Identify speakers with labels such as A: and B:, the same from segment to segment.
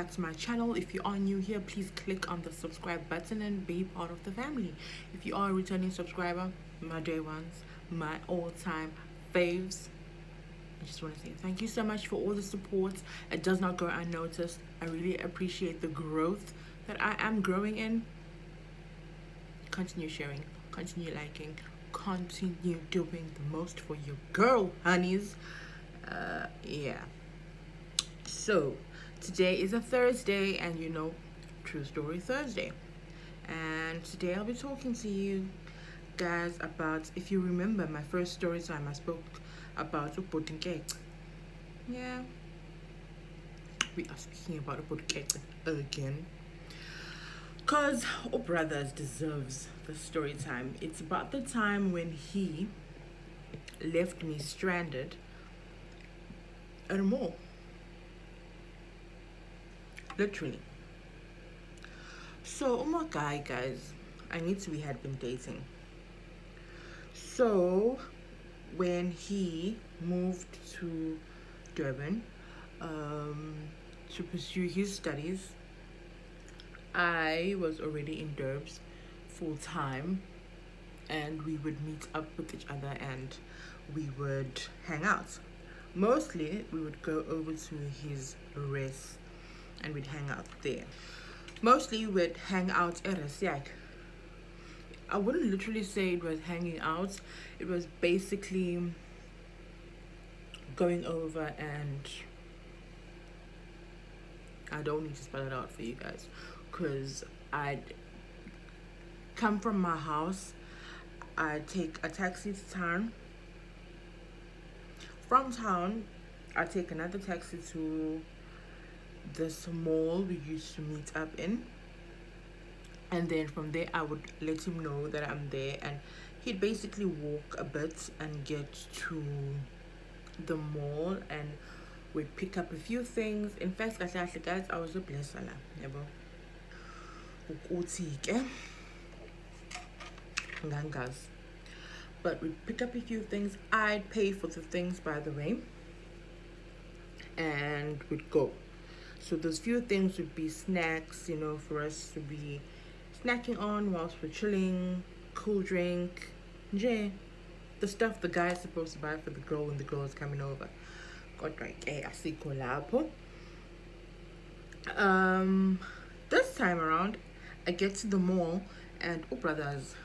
A: Back to my channel. If you are new here, please click on the subscribe button and be part of the family. If you are a returning subscriber, my day ones, my all-time faves, I just want to say thank you so much for all the support. It does not go unnoticed. I really appreciate the growth that I am growing in. Continue sharing, continue liking, continue doing the most for your girl, honeys. Yeah. So today is a Thursday, and True Story Thursday. And today I'll be talking to you guys about, if you remember my first story time, I spoke about Ubodinke. Yeah, we are speaking about Ubodinke again. Because Brothers deserves the story time. It's about the time when he left me stranded at a mall. Literally. So, my guys, I knew we had been dating. So, when he moved to Durban to pursue his studies, I was already in Durbs full time, and we would meet up with each other and we would hang out. Mostly, we would go over to his res and we'd hang out there. Mostly, we'd hang out at Resiak. I wouldn't literally say it was hanging out. It was basically going over, and I don't need to spell it out for you guys because I'd come from my house, I'd take a taxi to town. From town, I'd take another taxi to this mall we used to meet up in, and then from there I would let him know that I'm there, and he'd basically walk a bit and get to the mall, and we'd pick up a few things. In fact, guys, I was a blesser la, yabo. Ukuthi ke ngangazi. But we'd pick up a few things. I'd pay for the things, by the way, and we'd go. So those few things would be snacks, for us to be snacking on whilst we're chilling, cool drink, the stuff the guy's supposed to buy for the girl when the girl is coming over. This time around, I get to the mall, and Brothers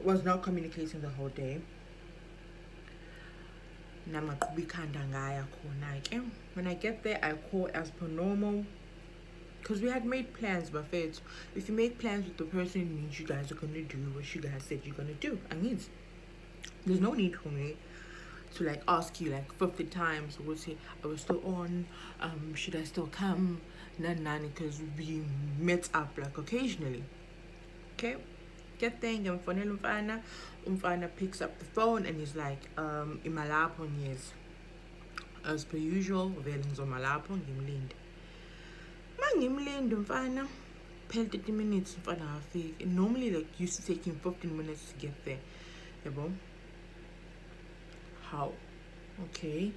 A: was not communicating the whole day. When I get there, I call as per normal, because we had made plans. But if you make plans with the person, it means you guys are going to do what you guys said you're going to do. I mean, there's no need for me to ask you 50 times, I was still on, should I still come, because we met up occasionally. Okay, get there, umfana picks up the phone and he's like, imalapho. Yes, as per usual, vele ngizomalapho ngimlinde. Mangimlinde umfana phela 30 minutes umfana afika. Normally used to take him 15 minutes to get there, yabo. How? Okay,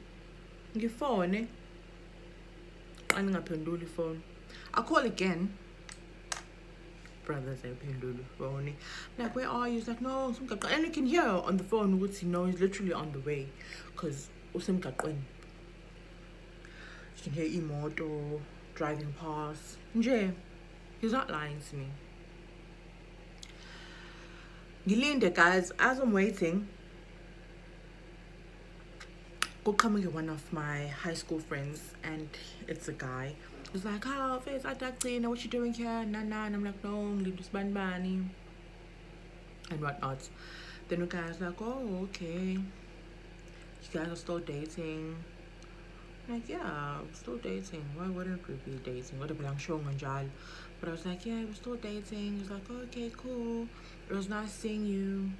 A: ngifone angaphenduli phone. I call again. Brothers ayiphenduli phone. Where are you? He's like, no, and you can hear on the phone what he knows, he's literally on the way, because usemgaqweni. You can hear imoto driving past. He's not lying to me. Ngilinde, guys. As I'm waiting, go coming with one of my high school friends, and it's a guy. He's like, "Oh, face Adaktina, what you doing here?" Nah, and I'm like, "No, leave this bani," and whatnot. Then the guy's like, "Oh, okay. You guys are still dating?" I'm like, "Yeah, we're still dating. Why wouldn't we be dating? What a showing on Jal." But I was like, "Yeah, we're still dating." He's like, "Okay, cool. It was nice seeing you."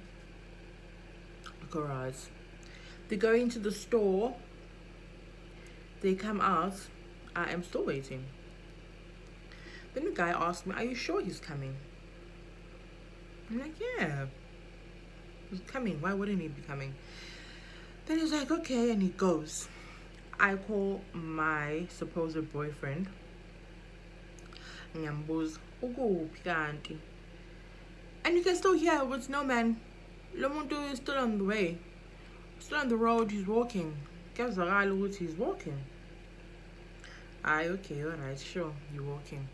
A: Garage. They go into the store. They come out. I am still waiting. Then the guy asked me, "Are you sure he's coming?" I'm like, "Yeah, he's coming. Why wouldn't he be coming?" Then he's like, "Okay," and he goes. I call my supposed boyfriend. Ngiyambuza, ukuphi kanti? And you can still hear with no man. Lo muntu is still on the way. Still on the road, he's walking. Kuyazwakala ukuthi he's walking. Okay, alright, sure, you're walking.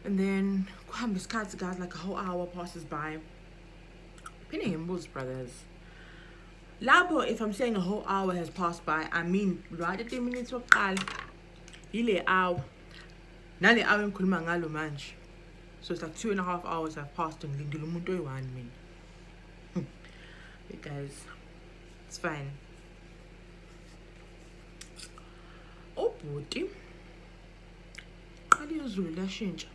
A: And then kuhamba isikhathi guys, like a whole hour passes by. Pinning in Bulls brothers. Labo, if I'm saying a whole hour has passed by, I mean right at 10 minutes of qala. Ile hour. Nale hour ngikhuluma ngalo manje. So it's like 2.5 hours have passed and ngilindile umuntu oyi-1 mina. Hey guys, it's fine. Oh bhuti. Qala izulu lashintsha.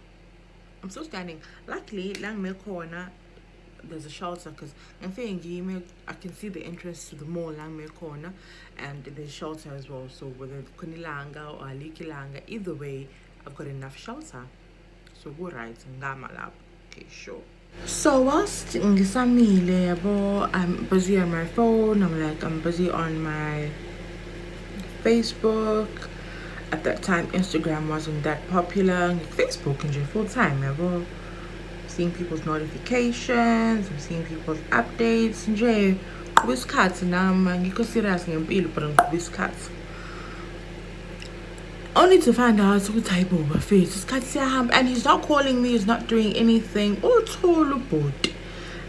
A: I'm still standing. Luckily, la ngimekhona there's a shelter because I can see the entrance to the mall la ngimekhona, and there's shelter as well. So whether kunilanga or alikilanga, either way, I've got enough shelter. So go right ngama lapho. Okay, sure. So whilst ngisamile yabo, I'm busy on my phone. I'm busy on my Facebook. At that time, Instagram wasn't that popular. Facebook nje full time yabo. Seeing people's notifications, I'm seeing people's updates nje. Kubisikhathi nami ngikho serious ngempilo but ngibisikhathi. Only to find out ukuthi hayibo bafethu isikhathi siyahamba, and he's not calling me, he's not doing anything. Uthula ubhuti.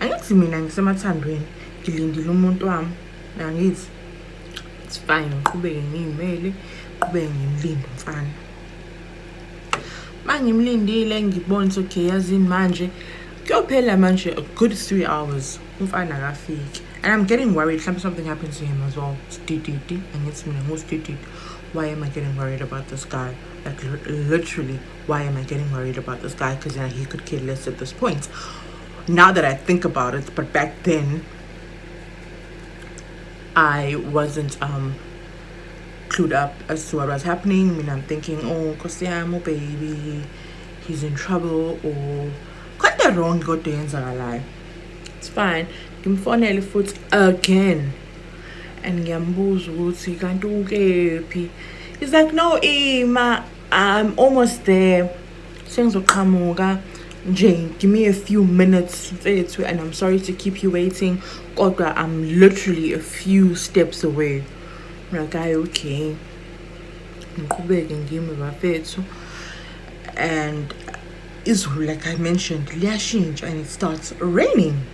A: Angithi mina ngisemathandweni ngilindile umuntu wami. Angithi it's fine, ngiqhubeke ngiyimele, ngiqhubeke ngimlinde mfana. Mangimlindile ngibona ukuthi okay yazini manje kuyophela manje a good 3 hours umfana akafiki, and I'm getting worried something happens to him as well. Stididi, and it's mina ngustididi. Why am I getting worried about this guy? Like literally, why am I getting worried about this guy? Because he could care less at this point. Now that I think about it, but back then I wasn't clued up as to what was happening. I mean, I'm thinking, oh, Kosiamo baby, he's in trouble, or got that wrong, got the ends are lie. It's fine. Ngimfonele futhi again. And ngiyambuza ukuthi kanti ukephi. He's like, no, Ima, I'm almost there. Sengizoqhamuka nje, give me a few minutes and I'm sorry to keep you waiting. Kodwa I'm literally a few steps away. Like, okay. Ngiqhubeke ngime bafethu. And izulu, like I mentioned, liyashintsha and it starts raining.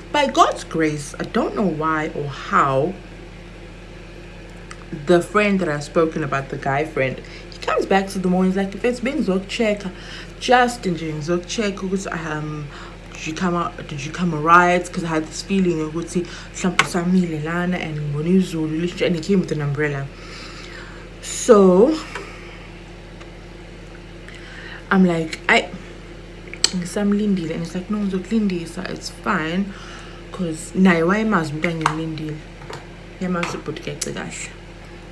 A: By God's grace, I don't know why or how, the friend that I've spoken about, the guy friend, he comes back to the morning. He's like, if it's been check, just in check, did you come alright? Because I had this feeling of and he came with an umbrella. So I'm like, some Lindy, and it's like, no, Lindy, so it's fine. Because now why must be Lindy? Yeah, must put get the guys.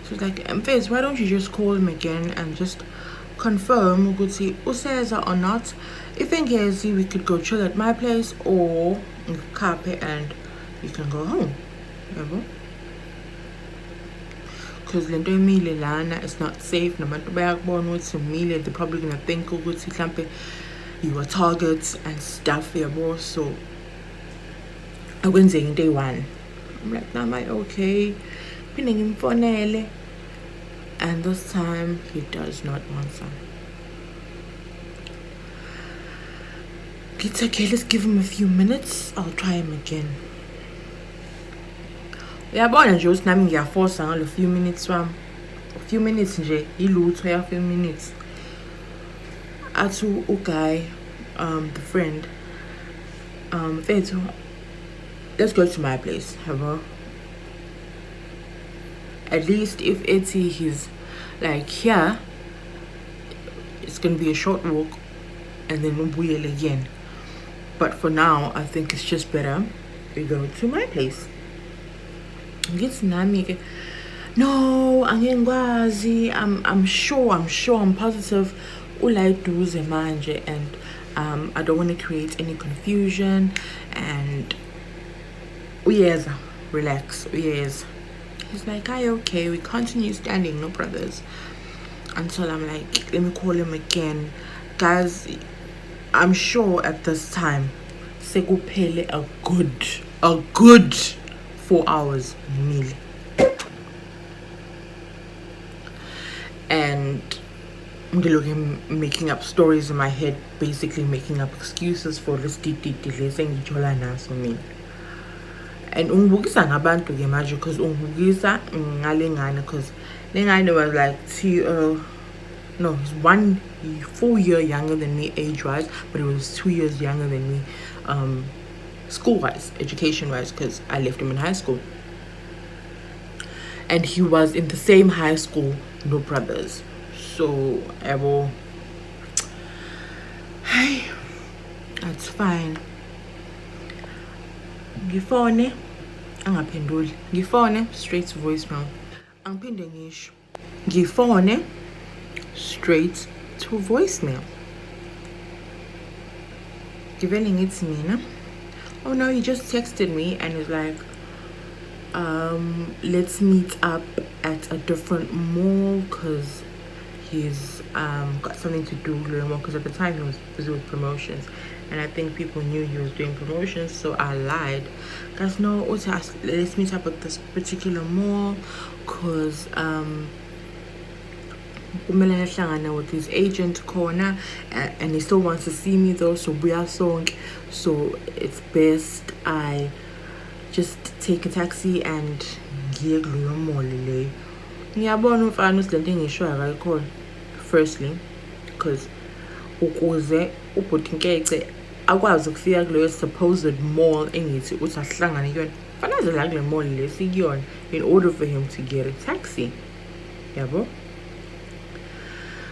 A: So it's like, Fez, why don't you just call him again and just confirm we could see Useza or not? If in case we could go chill at my place or in Kape and you can go home. Because Linda Mile Lana is not safe. No matter where I'm born with some Mile, they're probably gonna think you were targets and stuff here more. So I went saying day one. I'm like, now am I okay? Pinning him for Nelly. And this time he does not answer. It's okay, let's give him a few minutes. I'll try him again. Yeah, but I'm just naming your force a few minutes a few minutes nje ilutho ya few minutes. Atu guy, the friend, let's go to my place, have at least if he's like here, it's gonna be a short walk and then we'll again. But for now, I think it's just better we go to my place. Gets nami. No, I'm sure, I'm positive. Ulai duze manje, and I don't want to create any confusion. And uyeza relax. Yes. He's like, "Hi, okay, we continue standing, no brothers." Until I'm like, let me call him again. Guys, I'm sure at this time, sekuphele a good 4 hours meal. And I'm making up stories in my head, basically making up excuses for this detail saying me. And ungibukisa ngabantu ke manje, because ungibukisa ngalengane, because lengane was like no, he's 1 full year younger than me age wise, but he was 2 years younger than me school wise, education wise, because I left him in high school. And he was in the same high school, no brothers. So hi, that's fine. Ngifone angaphenduli, ngifone straight to voicemail, angiphinde ngisho ngifone straight to voicemail. Giving it mina, oh no, he just texted me and was like, let's meet up at a different mall because he's got something to do because at the time he was busy with promotions, and I think people knew he was doing promotions, so I lied. Guys, no, let's meet up at this particular mall because with his agent corner, and he still wants to see me though, so we are so it's best I just take a taxi and ngiye kuleyo mall le. Ngiyabona umfana usilento engisho akayikhona, firstly because ukuze ubhuti akwazi ukufika kuleyo supposed mall engithi uthi asihlangane kuyona, fanele la kule mall le sikuyona in order for him to get a taxi, yabo.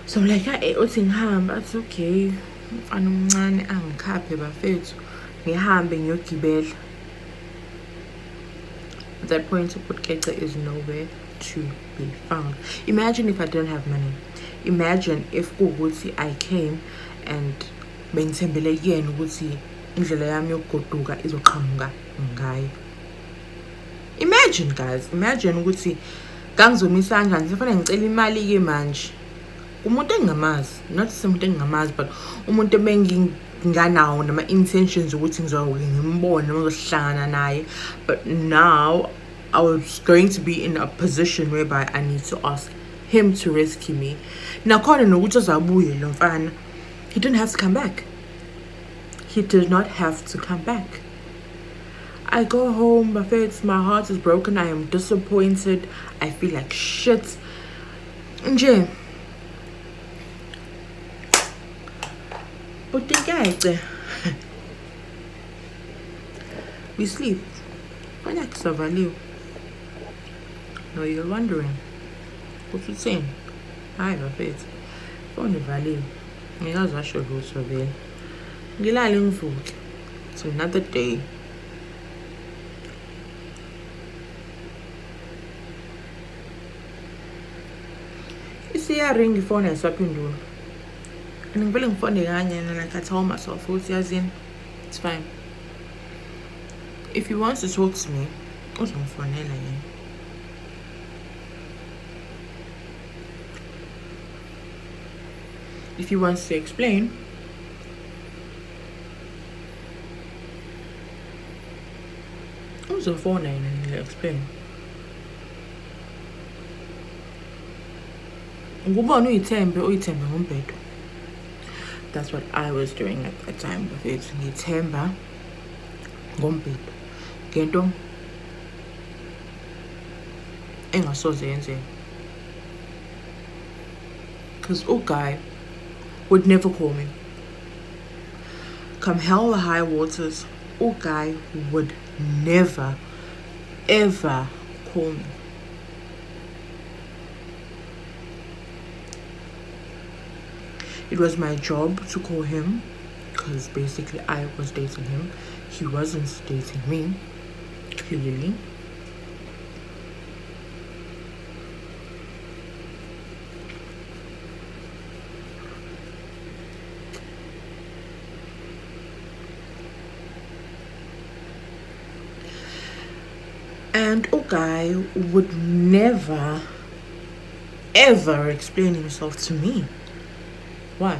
A: So I'm like, uthi ngihamba, athi okay, umfana omncane angikhaphe bafethu ngihambe ngiyogibela. At that point, Putkeca is nowhere to be found. Imagine if I didn't have money. Imagine if I came and bengithembele yena ukuthi indlela yami yokugoduka izoqhamuka ngayo. Imagine guys, imagine ukuthi ngangizomisa kanjani, sifanele ngicela imali ke manje. Umuntu engingamazi, not umuntu engingamazi, but umuntu nganawo nama intentions ukuthi ngizoke ngimbone noma ngizohlangana naye. But now I was going to be in a position whereby I need to ask him to rescue me. Now khona nokuthi azabuye lo mfana, he didn't have to come back. He did not have to come back. I go home, my heart is broken, I am disappointed, I feel like shit. Nje but the guy we sleep. No, you're wondering what you saying. Hi, Buffett. Phone value. I should go survey. Gilaling food. It's another day. You see, I ring the phone and swapping door. And I'm feeling funny, and like I told myself, it's fine. If he wants to talk to me, what's my phone again? If he wants to explain, what's the phone and he'll explain. That's what I was doing at the time with it. Ngithemba ngombhedo. Ngento engasoze yenzeka. Because guy would never call me. Come hell or high waters, guy would never ever call me. It was my job to call him because basically I was dating him. He wasn't dating me, clearly. And a guy would never ever explain himself to me. Why?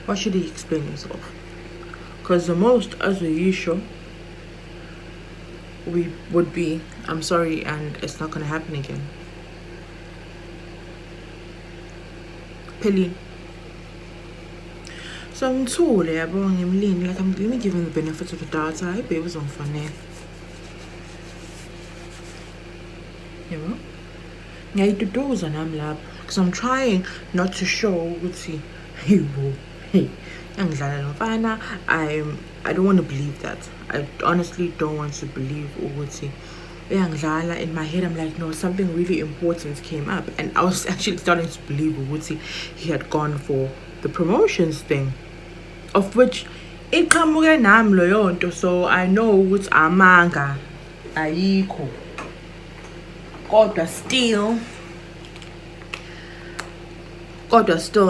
A: Why should he explain himself? Because the most as a usual we would be, I'm sorry and it's not gonna happen again. Peli. So I'm told like let me give him the benefit of the doubt. I hope it was on funny. You know? Yeah, to those and I'm lab because I'm trying not to show Uzi. Hey, I don't want to believe that. I honestly don't want to believe Uzi. In my head I'm like, no, something really important came up, and I was actually starting to believe Uzi he had gone for the promotions thing, of which it come so I know what's amanga ayikho. Still,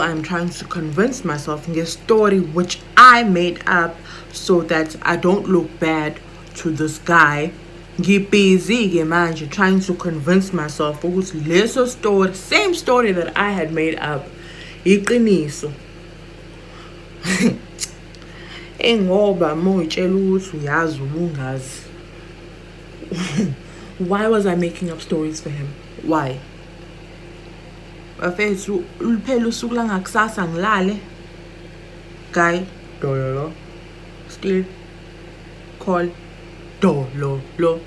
A: I'm trying to convince myself in this story which I made up so that I don't look bad to this guy. Busy man, trying to convince myself ukuthi leso story, same story that I had made up, iqiniso. Engoba moyitshela ukuthi uyazi ubungazi. Why was I making up stories for him? Why? Bafethu liphela usuku langakusasa ngilale. Guy dololo. Still call dololo.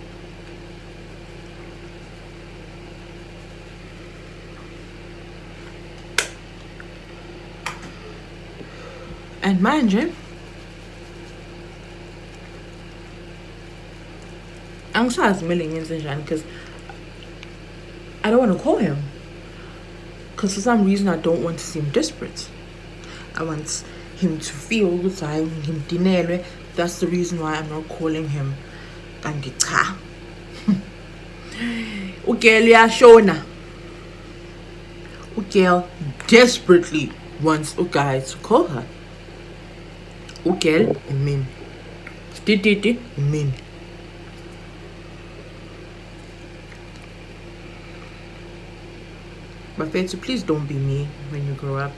A: And mind you, angisazi kumele ngenze njani because I don't want to call him. Because for some reason I don't want to seem desperate. I want him to feel that I'm him dinelwe. That's the reason why I'm not calling him. Kanti cha. Ugel uyashona. Ugel desperately wants a guy to call her. Ugel mean. Stititi mean. But Fetsu, please don't be me when you grow up.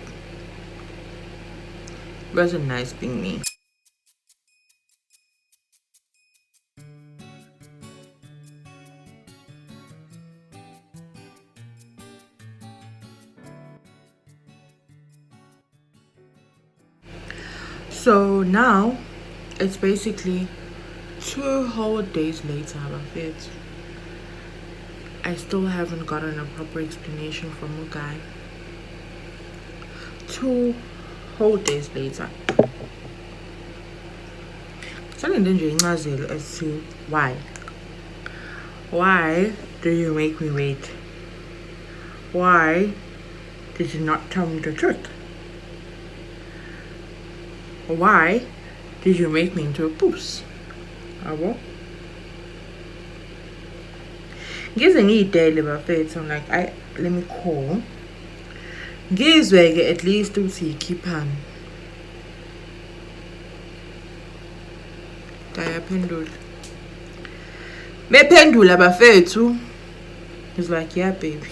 A: It wasn't nice being me. So now it's basically 2 whole days later, but I still haven't gotten a proper explanation from a guy. 2 whole days later. As to why. Why do you make me wait? Why did you not tell me the truth? Why did you make me into a poos? Abo? Ngize ngiyidele bafethu, I'm like, let me call. Ngizweke at least ukuthi ikhiphani. Kayaphendula. Bephendula bafethu. He's like, yeah, baby.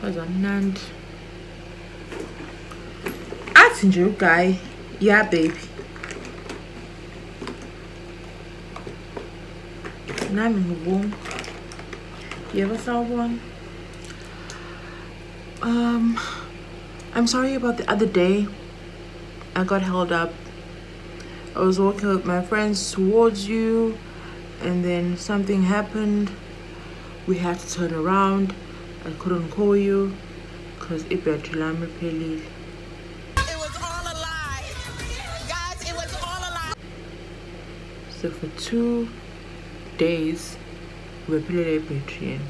A: Wazamnandi. Athi nje uguy, yeah, baby. Nami ngibonga. Yebo sawubona. I'm sorry about the other day. I got held up. I was walking with my friends towards you, and then something happened. We had to turn around. I couldn't call you because ibattery lami pelile.
B: It was all a lie. Guys, it was all a lie.
A: So for 2 days, we pelile battery.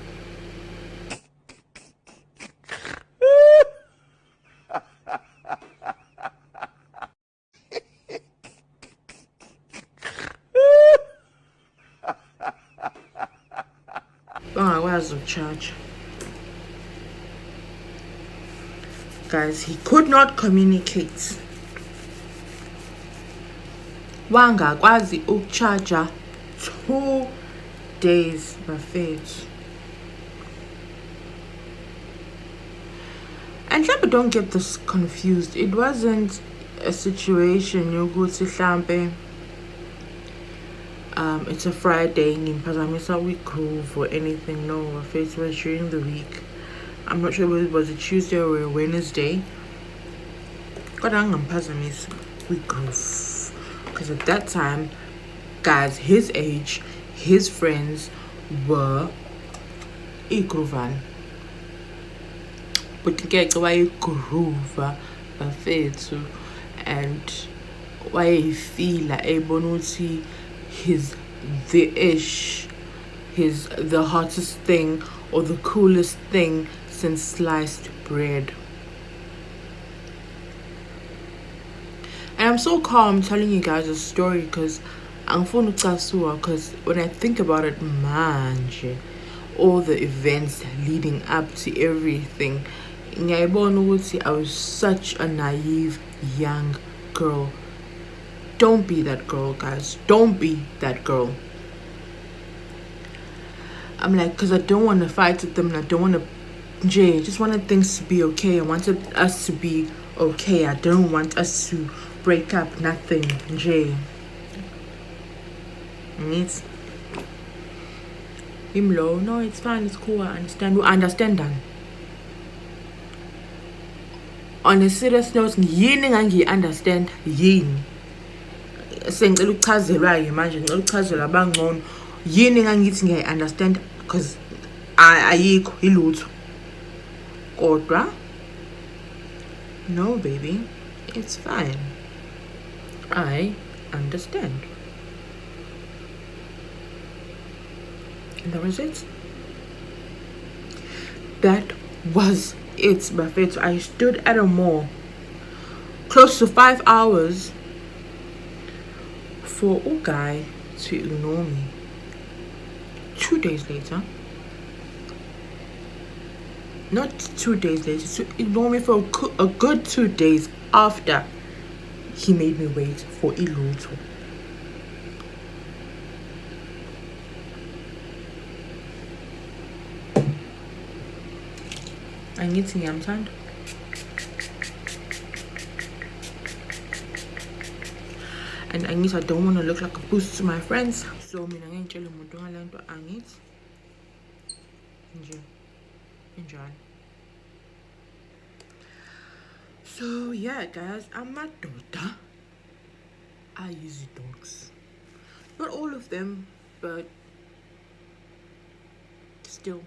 A: Bangakwazi ukucharge. Guys, he could not communicate. wangakwazi ukucharger 2 days bafethu. And mhlawumbe don't get this confused. It wasn't a situation yokuthi mhlambe it's a Friday ngiphazamisa we-groove or anything. No, bafethu, was during the week. I'm not sure whether it was a Tuesday or a Wednesday. Kodwa angamphazamisi we-groove. Because at that time, guys his age, his friends were igroovan. But ngeke wayigroova bafethu, and wayefila ebona ukuthi he's the ish, he's the hottest thing or the coolest thing since sliced bread. And I'm so calm telling you guys a story because because when I think about it, manje, all the events leading up to everything, I was such a naive young girl. Don't be that girl, guys. Don't be that girl. I'm like, because I don't want to fight with them, and I don't want to, I just wanted things to be okay. I wanted us to be okay. I don't want us to break up, nothing, Needs him low. No, it's fine, it's cool. I understand. We understand that. On a serious note, yini ngangi-understand yini. Sengicela ukuchazelwa manje, ngicela ukuchazelwa abangcono. Yini ngangithi ngiyayi-understand because ayikho ilutho. Kodwa, no baby, it's fine. I understand. And that was it. That was it, Buffett. I stood at a mall close to 5 hours for a guy to ignore me. 2 days later, not 2 days later, to ignore me for a good 2 days after he made me wait for ilutho. I need to understand. And I don't want to look like a boost to my friends. So mina ngentshela umuntu ngalento angithi nje enjalo. So yeah, guys, amadoda easy dogs. Not all of them, but still.